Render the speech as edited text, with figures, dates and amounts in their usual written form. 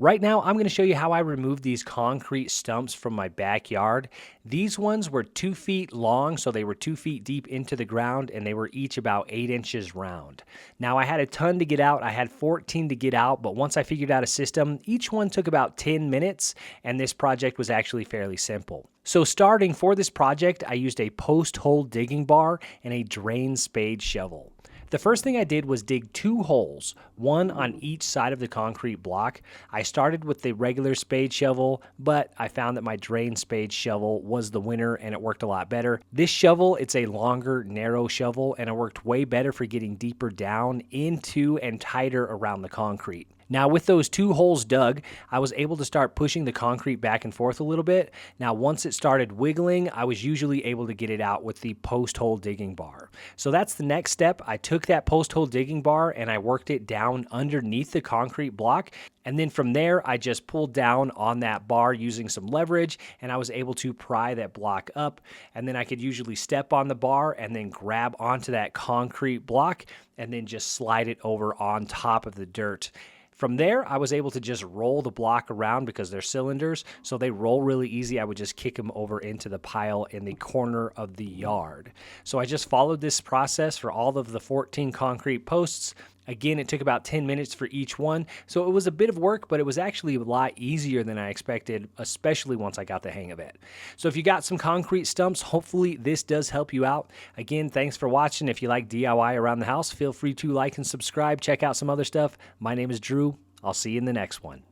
Right now, I'm going to show you how I removed these concrete stumps from my backyard. These ones were 2 feet long, so they were 2 feet deep into the ground, and they were each about 8 inches round. Now, I had a ton to get out. I had 14 to get out, but once I figured out a system, each one took about 10 minutes, and this project was actually fairly simple. So starting for this project, I used a post hole digging bar and a drain spade shovel. The first thing I did was dig 2 holes, one on each side of the concrete block. I started with the regular spade shovel, but I found that my drain spade shovel was the winner and it worked a lot better. This shovel, it's a longer, narrow shovel, and it worked way better for getting deeper down into and tighter around the concrete. Now, with those 2 holes dug, I was able to start pushing the concrete back and forth a little bit. Now, once it started wiggling, I was usually able to get it out with the post hole digging bar. So that's the next step. I took that post hole digging bar and I worked it down underneath the concrete block. And then from there, I just pulled down on that bar using some leverage, and I was able to pry that block up. And then I could usually step on the bar and then grab onto that concrete block and then just slide it over on top of the dirt. From there, I was able to just roll the block around because they're cylinders, so they roll really easy. I would just kick them over into the pile in the corner of the yard. So I just followed this process for all of the 14 concrete posts. Again, it took about 10 minutes for each one, so it was a bit of work, but it was actually a lot easier than I expected, especially once I got the hang of it. So if you got some concrete stumps, hopefully this does help you out. Again, thanks for watching. If you like DIY around the house, feel free to like and subscribe. Check out some other stuff. My name is Drew. I'll see you in the next one.